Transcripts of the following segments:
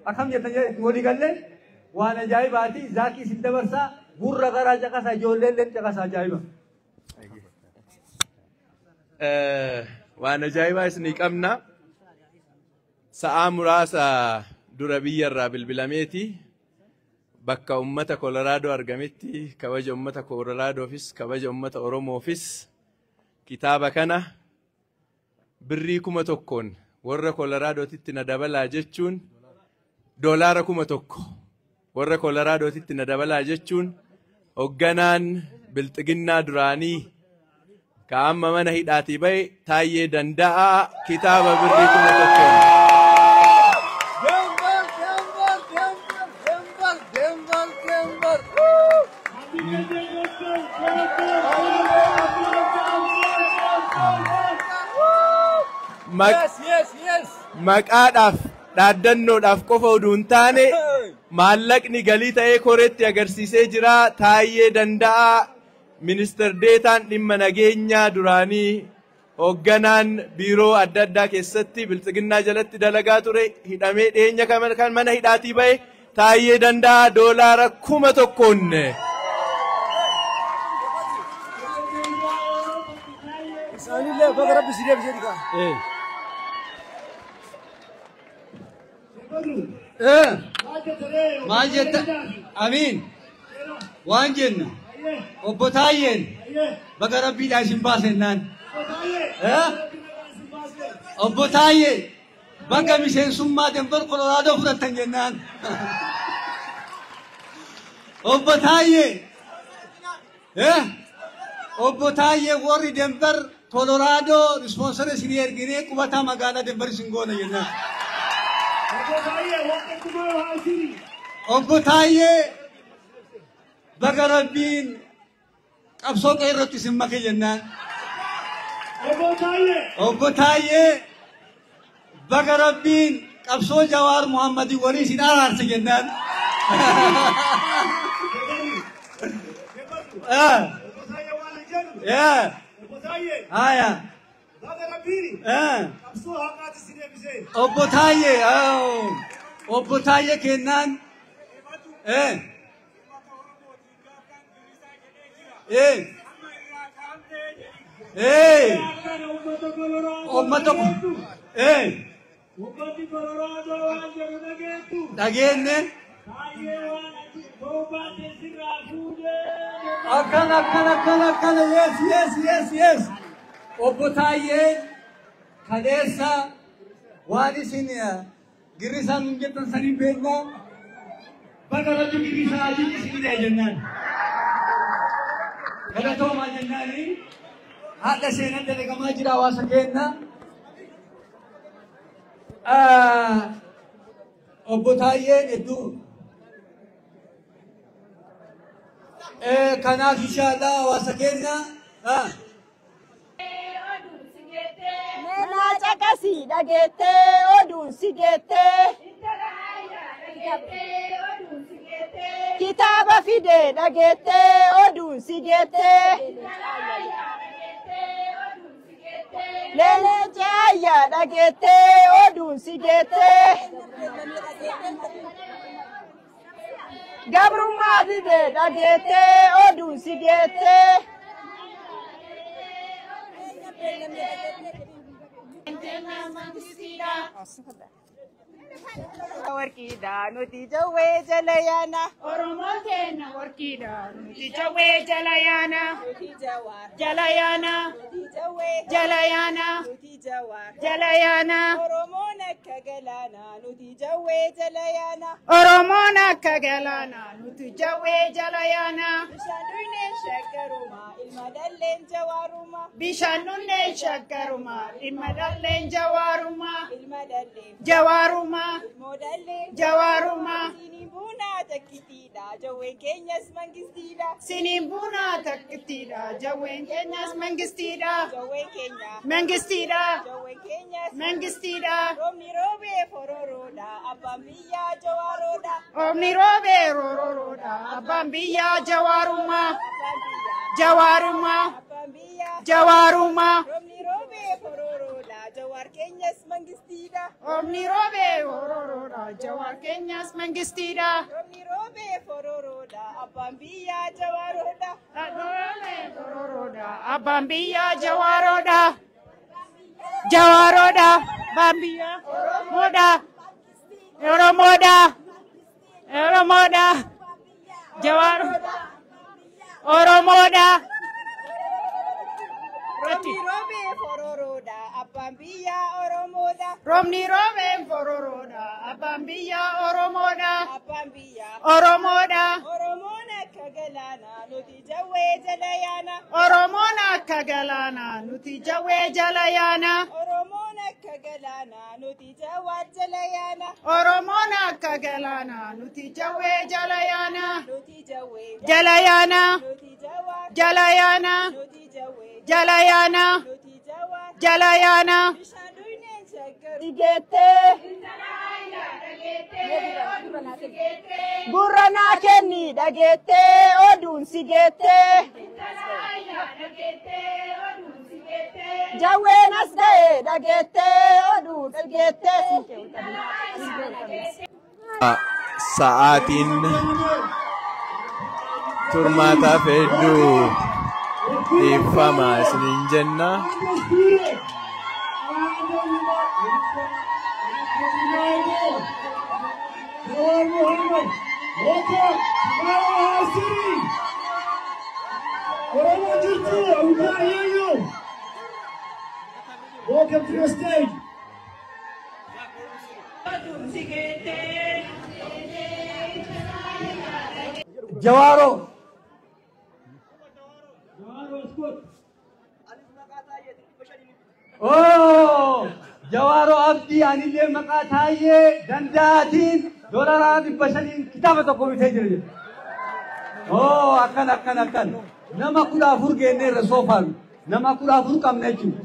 أكم يتنجى تقولي قال لي وأنا جاي باتي زاكي ستة برسا غورة غرا جكاسا جولين لين جكاسا جايبا وأنا جاي باسنيك أمنا سأمراسا دربية الرابل بلاميتي bakka ummata Colorado argametti kabaja ummata Colorado ofis kabaja ummata Oromo ofis kitaaba kana birrii 1,000 warra Colorado titti na dabalaa jechuun doolaara 1,000 warra Colorado titti na dabalaa jechuun hogganaan bilxiginnaa duraanii ka amma mana hidhaatii bahe Taayyee Danda'aa kitaaba birrii 1,000 maqaadhaaf dhaaddannoodhaaf qofa oduu hin taane maallaqni galii ta'ee koreetti agarsiisee jira. Taayyee Danda'aa ministeer deetaan dhimma nageenyaa duraanii hogganaan biiroo adda addaa keessatti bilxiginnaa jalatti dalagaa ture hidhamee dhiyeenya kan mana hidhaatii bahe Taayyee Danda'aa doolaara 1,000 ما جت أمين وانجن وبتاين بقى ربي لازم باسنان وبتاين بقى مشين سما دمبر كولورادو فرتن جنان وبتاين وبتاين وري دمبر كولورادو سبونسر سينير جيني كوباتا مغالا دمبر سينغونا جنان Obbotaayee baga rabbiin qabsoo qeerrootti simmake jennaan. Obbotaayee baga rabbiin qabsoo Jawaar Muhammadii walii sin araarse jennaan. Haya. Obbotaayee kennaan ummata dhageenne akkana yes Obbotaayee kaleessa waan isin girrisaan hin jettan saniin beeknaa baga rabbi girrisaa ajiin isinidha jennaan. Galatoomaa jennaanii haadha seenan dalagamaa jira hawaasa keenya. Obbotaayee hedduu kanaaf inshaallah hawaasa keenya Cakasi dhagete oduun si geete kitaaba fide dhagete oduun si geete leenca ayyaa dhagete oduun si geete gabrummaa fide dhagete oduun si geete Warkida nuti jawwee jalayana Oromoo keenya warkida nuti jawwee jalayana jalayana jalayana Oromoon akka galaana nuti jawwee jalayana Oromoon akka galaana nuti jawwee jalayana bishaan shakkaruma ilma dalleen jawaaruma bishaan nunneen shakkaruma ilma dalleen jawaaruma ilma dalleen jawaaruma jawaaruma sinimbuna takkitida jawween keenyas mangistida sinimbuna takkitida jawween keenyas mangistida jawween keenya mangistida jawween keenyas mangistida romni robe fororoda abbaan biyyaa jawaaroda romni robe fororoda abbaan biyyaa jawaaruma jawaaruma abbaan biyyaa jawaaruma romni robe fororoda jawwaar keenya keenyas mangistida. Roobni roobee fororoodha Jawaar keenyas mangistida. Roobni roobee fororoodha abbaan biyyaa Jawaaroodha. Roobee fororoodha abbaan biyyaa Jawaaroodha. Jawaaroodha abbaan biyyaa Oromoodha. Oromoodha. Jawaaroodha. Oromoodha. Roobni roobee fororoodha abbaan biyyaa Oromoodha. Roobni roobee fororoodha abbaan biyyaa Oromoodha. Abbaan biyyaa Oromoodha. Oromoon akka galaanaa nuti jawwee jala yaana. Oromoon akka galaanaa nuti jawwee jala yaana. Oromoon akka galaanaa nuti jawaar jala yaana. Oromoon akka galaanaa nuti jawwee jala yaana. Nuti jawwee Jala yaana. nuti jawaar Jala yaana. nuti jawwee Jala yaana. nuti jawaar. Jala yaana. Bishaan dhugneen shaggar. Sigeettee gurra naa kenni dhageettee oduun sigeettee jawween as ga'e dhageettee oduun dhageettee Sa'aatiin turmaataaf hedduu dhiifama isiniin jenna. Welcome to the stage. Jawaro. Oh, Jawaro Abdi anillee maqaa taayee danda'aatiin doolaraa 500 kitaaba tokko bitee jira. Oh, akkan. Nama 14 geenneerra soofaan. Nama 14 qabna jechuudha.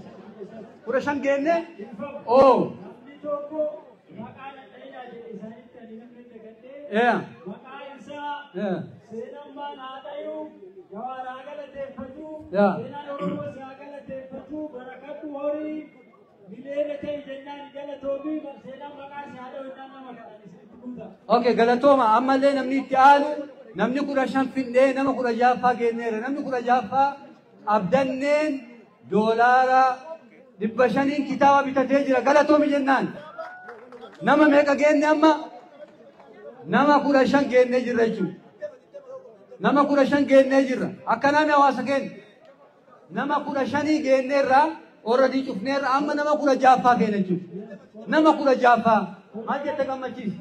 15 geenne. Oh. Yeah. Yeah. Yeah. Okay, galatoma ammallee namni itti aanu namni 15 fidee nama 16 geenneera. Namni 16 abdanneen doolaara 500 kitaaba bitatee jira. Galatoomi jennaan. Nama meeqa geenne amma? Nama 15 geennee jirra jechuudha. Nama 15 geennee jirra. Akkanaami hawaasa keenya. Nama 15 geenneerra already cufneerra amma nama 16 keenya jechuudha. Nama 16 maal jette gammachiisi?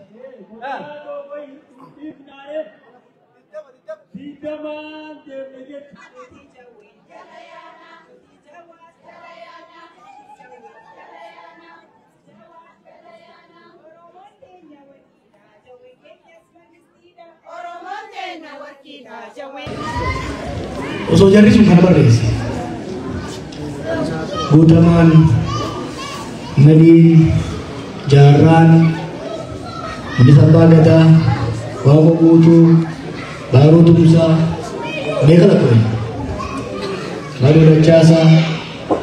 Osoo jarri sun kana barreesse Guutamaan, Maliin, Jaarraan, Bilisa Abbaa Gadaa, Waaqa Guutuu, Baaroo Tumsaa, meeqa lakkoofne? Baaroo Dachaasaa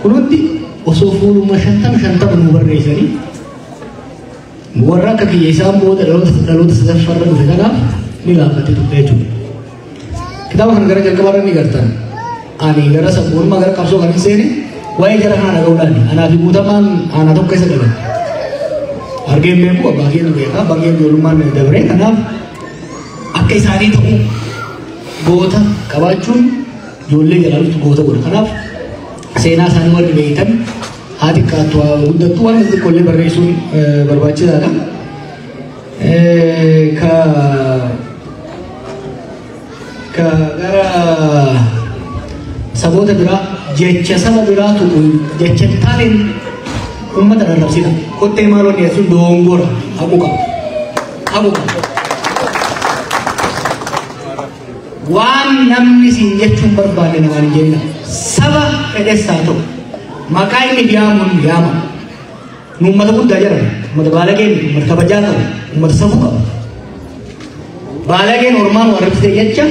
kunuutti osoo fuuluma 50 nu barreessanii warra akka kiyya isaan booda dhaloota sadaffarra dhufe kanaaf ni laaffattee turte jechuudha. Kitaaba kana gara jalqabaarra ni gartan. Ani gara sabboonummaa gara qabsoo kan hin seene waa'ee jara kana dhaga'uudhaan anaa fi Guutamaan aanaa tokko isa galan. Argeen beeku abbaa keenya beeka abbaa keenya ijoollummaan dabre kanaaf akka isaanii ta'u goota qabaachuun ijoollee jalaa dhuftu goota godha. Kanaaf seenaa isaanii warri beektan haa xiqqaattu haa guddattu waan xiqqoollee barreessuun barbaachisaadha. Gara saboota biraa jecha saba biraa tuqu jecha taaliin uummata dharrabsina. Kottee maaloo dhiyeessuun doongora haquu qaba. Waan namni siin jechuun barbaade namaan hin jenna. Saba fedhessaa ta'u maqaa inni dhiyaamuun dhiyaama. Nu uummata guddaa jedhama. Uummata baalageen, uummata kabajaa qabu, uummata safuu qabu. Baalageen ormaan warrabsitee jecha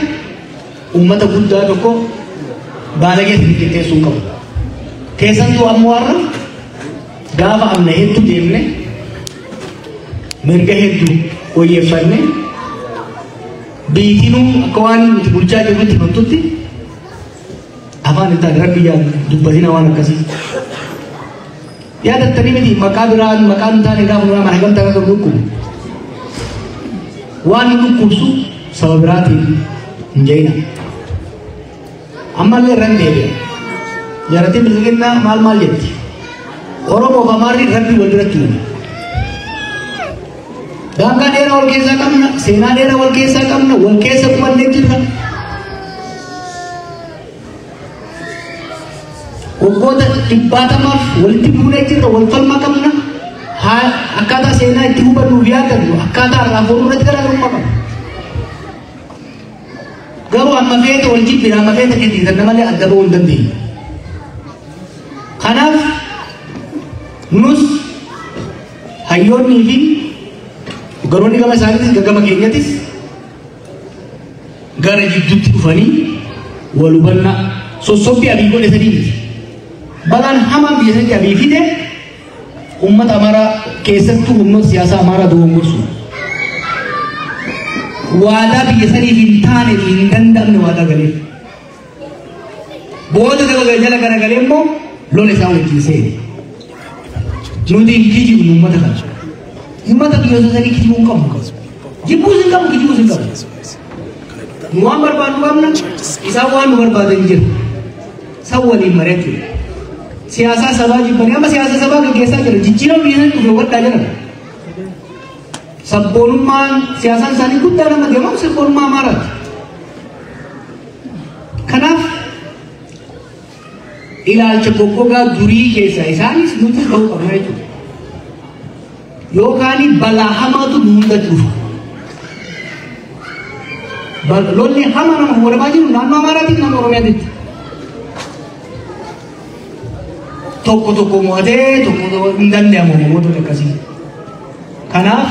ummata guddaa tokko baalagee qixxeessuu qabu. Keessattuu ammoo har'a gaafa amna hedduu deemne mirga hedduu wayyeeffanne biitinuu akka waan nuti bulchaa jirrutti himamtutti afaan itti rabbi yaa dubbatina waan akkasii yaadattanii miti maqaa biraan maqaan taane gaafa nuna mana gamtaa akka dhukkubu waan dhukkubsu sababa biraatiin hin jeena ammallee irraan deebi'a jaratiin bilbilinaa maal jetti Oromoo fi Amaarri rabbi wal biratti uume daangaa dheeraa wal keessaa qabna seenaa dheeraa wal keessaa qabna wal keessa qubannee jirra waggoota dhibbaatamaaf walitti buunee jirra wal falmaa qabna akkaataa seenaa itti hubannuuf yaadannu akkaataa irraa foonuu irratti garaagarummaa qabna garuu amma feete wal jibbina amma feete kenniisan malee adda ba'uu hin dandeenye kanaaf nus hayyoonnii fi garoonni gama isaaniitis gama keenyattis gara jidduutti dhufanii wal hubannaa sossobbii abii godhe sadii miti balaan hamaan biyya sanii abii fide ummata Amaaraa keessattuu humnoota siyaasaa Amaaraa dogongorsu waadaa biyya saniif hin taane fi hin danda'amne waadaa galee booda jala garagalee immoo lola isaa wajjin seene nuti kijibu ummata kana ummata biyya sanii kijibuu qabu jibbuu sin qabu kijibuu sin qabu nu waan barbaadu qabna isaan waan nu barbaadan jiru san waliin mari'achuu siyaasaa sabaa jibbanii amma siyaasa sabaa gaggeessaa jira jijjiirama biyya sanii dhufe wadhaa jira sabboonummaan siyaasaan isaanii guddaa nama deemamu sabboonummaa Amaaraati kanaaf ilaalcha goggogaa durii keessa isaanis nuti ta'uu qabna jechuudha yookaan balaa hamaatu nu hundatti dhufu lolli hamaa nama waramaa jiru naannoo Amaaraatiif naannoo Oromiyaatitti tokko mo'atee tokko hin danda'amu namoota akkasii kanaaf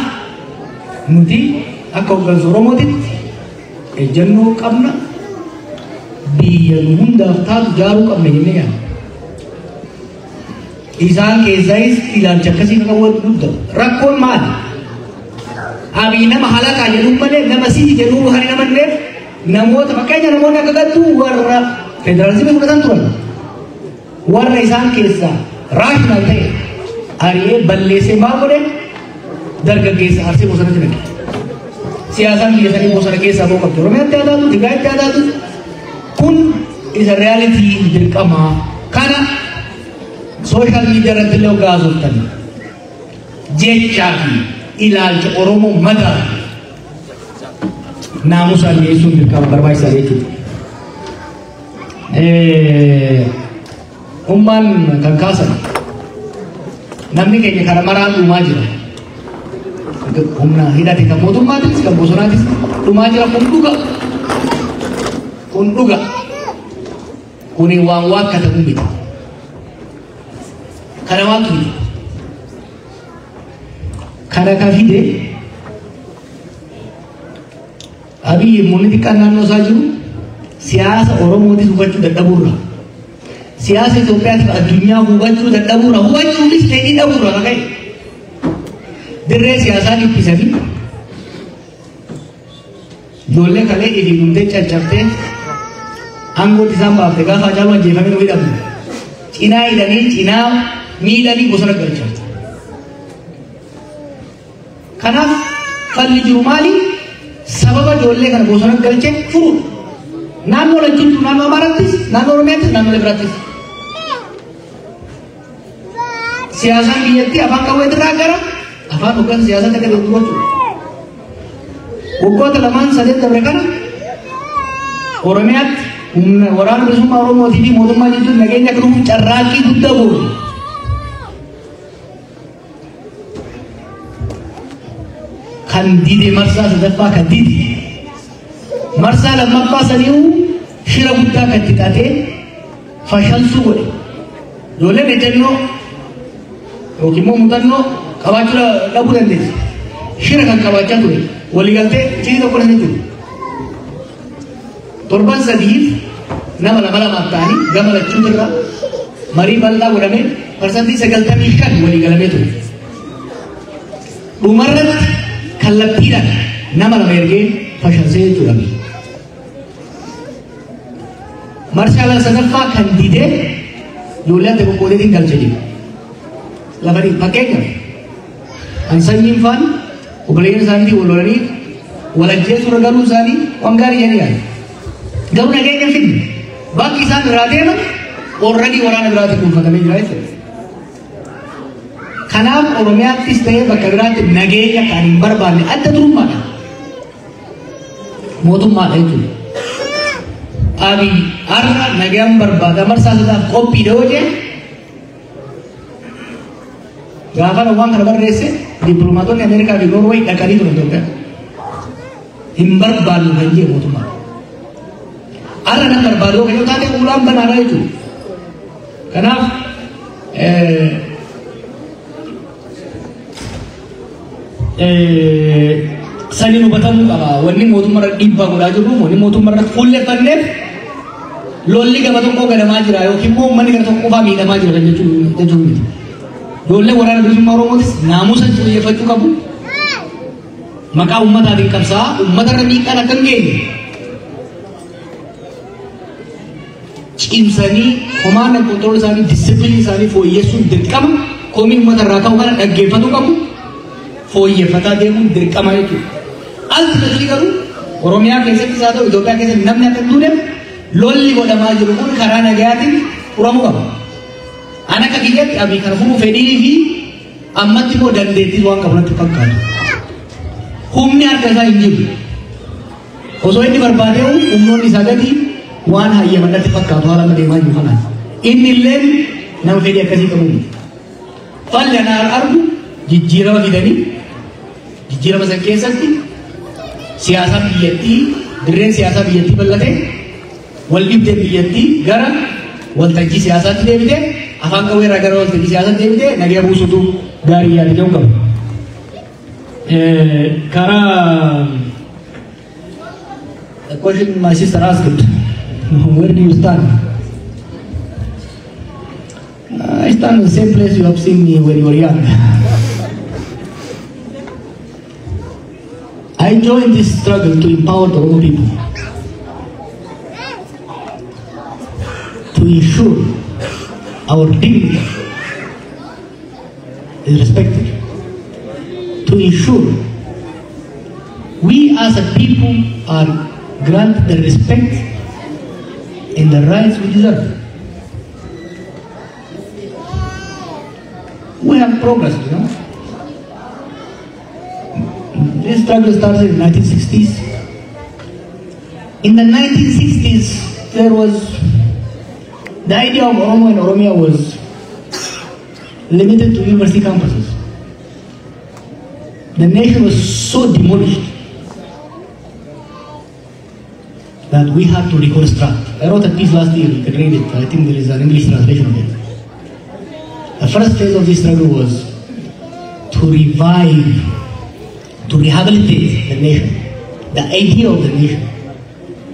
nuti akka hoggansa Oromootitti ejjennoo qabna biyya nu hundaaf taatu jaaruu qabna jennee yaadna isaan keessaayis ilaalcha akkasii qabu guddaa rakkoon maali abii nama halakaa jedhuun malee nama sii jedhuu hari namanneef namoota fakkeenya namoonni akka gattuu warra federaalizimii fudhatan turan warra isaan keessaa raashinaal ta'e ari'ee balleessee maal godhe dargaggeessa arsee bosonatti naqe siyaasaan biyya sanii bosona keessaa ba'uu qabdi Oromiyaatti haa taatu Tigraayitti haa taatu kun isa reyaalitii dirqamaa kana sooshaal miidiyaa irratti illee gaazoftan jechaa fi ilaalcha Oromoo madaa naamusaan dhiyeessuun dirqama barbaachisaa jechuudha. Ummaan kan kaasan namni keenya kana maraan dhumaa jira. Humna hidhate kan mootummaatis kan bosonaatis dhumaa jira kun dhuga kuni waan waakkatamu miti. Kana waantu miti. Kana ka fide Abiy munni xiqqaan naannoo isaa jiru siyaasa Oromootis hubachuu dadhabuurra siyaasa Itoophiyaatiif addunyaa hubachuu dadhabuurra hubachuunis ta'ii dhabuurra ka ka'e dirree siyaasaa dhiphisanii ijoollee kalee hidhiidhumtee caccabtee aangooti isaan baafte gaafa Hacaaluu ajjeefamee nu hidhamne cinaa hidhanii cinaa miidhanii bosona galchan. Kanaaf falli jiru maali? Sababa ijoollee kana bosona galchee furuudha. Naannoo lachuu naannoo Amaaraattis, naannoo Oromiyaattis, naannoo biraattis. Siyaasaan biyyattii afaan qawweetirraa gara afaan hoggansa siyaasaa akka deemtu gochuudha. Waggoota lamaan sadeen dabre kana Oromiyaatti waraana bilisummaa Oromootii fi mootummaa jechuun nageenya akka dhufu carraaqqii guddaa goone. Kan dide marsaa sadaffaa kan dide marsaa lammaffaa saniihu shira guddaa kan xixatee fashalsuu godhe ijoolleen ejjennoo yookiin immoo muuxannoo qabaachuu dhabuu dandeessi shira kan qabaachaa ture waliigaltee cidhi tokko hin jiru torban sadiif nama lama lamaaf ta'anii gama lachuutirra marii bal'aa godhamee parsantii 95 walii galamee ture. Dhumarratti kallattiidhaan nama lama ergee fashalsee jechuudha. Marshaala sadaffaa kan didee ijoollee adda qoqqoodeetiin galche jiru. Lafanii fakkeenyaaf kan sanyiin faan obboleeyyan isaaniitii wal lolanii wal ajjeessuura galuu isaanii waan gaarii jedhanii yaadu. Garuu nageenya finne bakki isaan irraa deeman already waraana biraatiin dhuunfatamee jira jechuudha. Kanaaf Oromiyaattis ta'ee bakka biraatti nageenya kan hin barbaanne adda durummaadha. Mootummaadha jechuudha. Abiy har'a nagaan barbaada marsaa sadaaf qophiidha yoo jee gaafa waan kana barreesse dippiloomaatonni Ameerikaa fi Noorweey dhaqanii turan Itoophiyaa. Hin barbaannu kan jee mootummaa. Har'a nan barbaadu kan yoo taate ulaan banaadha jechuudha. Kanaaf saniin hubatamuu qaba. Wanni mootummaarra dhiibbaa godhaa jirru wanni mootummaarra fuulleeffanneef lolli gama tokkoo gadamaa jira yookiin immoo uummanni gara tokko qofaa miidhamaa jira kan jechuudha miti. Ijoollee waraana bilisummaa Oromootis naamusa xiyyeeffachuu qabu. Maqaa uummataatiin qabsaa'aa uummatarra miidhaan akka hin geenye cimsanii komaandii kontirool isaanii disipiliinii isaanii fooyyessuun dirqama. Komii uummatarraa ka'u kana dhaggeeffatuu qabu. Fooyyeffataa deemuun dirqama jechuudha. Ultimately garuu Oromiyaa keessattis haa ta'u Itoophiyaa keessatti namni akka hin duuneef lolli godhamaa jiru kun karaa nagayaatiin furamuu qaba. Ana akka kiyyatti Abiy kana furuu fedhii fi ammatti immoo dandeettii waan qabu natti fakkaatu. Humni harka isaa hin jiru. Osoo inni barbaadee humnoonni isaa gadi waan hayyaman natti fakkaatu haala amma deemaa jiru kanaan. Inni illee nama fedhii akkasii qabu miti. Falli ana argu jijjiirama fidanii jijjiirama san keessatti siyaasaan biyyattii dirreen siyaasaa biyyattii bal'ate wal dhibdeen biyyattii gara waltajjii siyaasaatti deebite afaan qawweerraa gara waltajjii siyaasaatti deebite nagaa buusutu gaarii yaade ta'uu qaba. The question my sister asked, where do you stand? I stand in the same place you have seen me when you were young. I joined this struggle to empower the Oromo people, to ensure our dignity is respected, to ensure we as a people are granted the respect and the rights we deserve. We have progress, you know. This struggle started in the 1960s. In the 1960s, there was the idea of Oromo and Oromia was limited to university campuses. The nation was so demolished that we had to reconstruct. I wrote a piece last year, you can read it. I think there is an English translation of it. The first phase of this struggle was to revive, to rehabilitate the nation, the idea of the nation.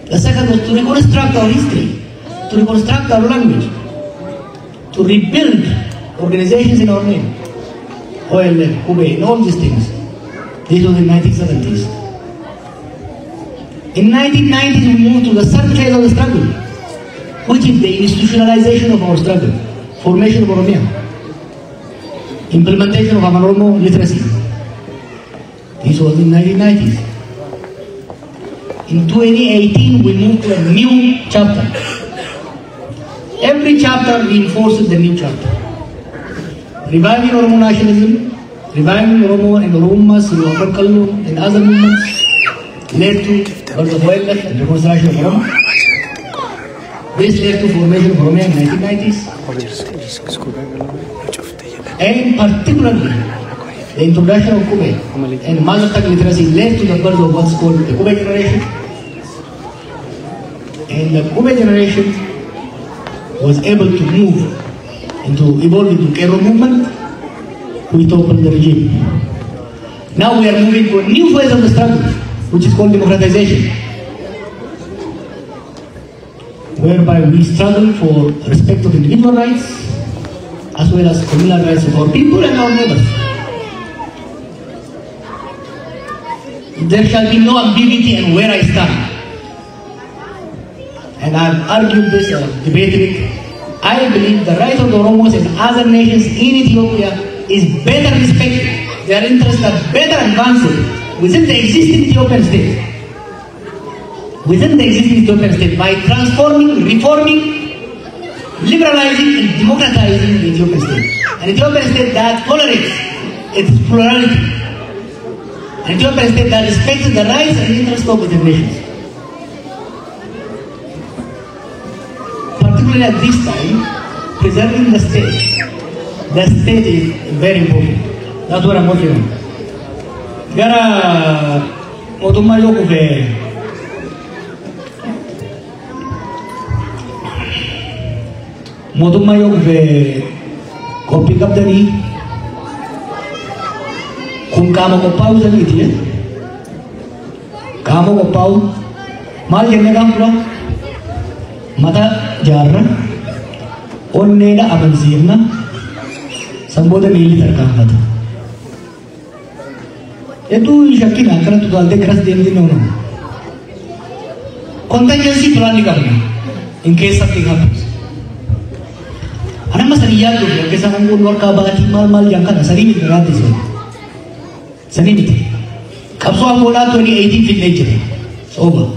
The second was to reconstruct our history, to reconstruct our language, to rebuild organizations in our name, OLF, Kube, and all these things. This was in the 1970s. In 1990s, we moved to the third phase of the struggle, which is the institutionalization of our struggle, formation of Oromia, implementation of our Oromo literacy. This was in the 1990s. In 2018, we moved to a new chapter. Every chapter reinforces the new chapter. Reviving Oromo nationalism, reviving Oromo and Oromas, Upper Kallu and other movements led to birth of OLF and reconstruction of Oromo. This led to formation of Oromia in the 1990s. And particularly, the introduction of Kube and mother tongue literacy led to the birth of what's called the Kube generation. And the Kube generation was able to evolve into Kero movement, which toppled the regime. Now we are moving to a new phase of the struggle, which is called democratization, whereby we struggle for respect of individual rights, as well as communal rights of our people and our neighbors. There shall be no ambiguity in where I stand. And I've argued this debated it. I believe the rights of the Oromos and other nations in Ethiopia is better respected. Their interests are better advanced within the existing Ethiopian state. Within the existing Ethiopian state by transforming, reforming, liberalizing and democratizing the Ethiopian state. An Ethiopian state that tolerates its plurality. An Ethiopian state that respects the rights and interests of the nations. Particularly at this time, preserving the state is very important. That's what I'm working on. Gara motumma yo kufe kopi kaptani kun kama kopau sani dia kama kopau mal jenne kam pura mata jarra onne da amansirna samboda nili tarkam mata itu yakin akan tu dalde keras dem din no contingency plan karna in case something happens. Anak masa dia tu, kisah anggun warga bati mal yang kan sering berada di sana. Sering itu. Kapsul bola tu ni 18 feet nature. Over.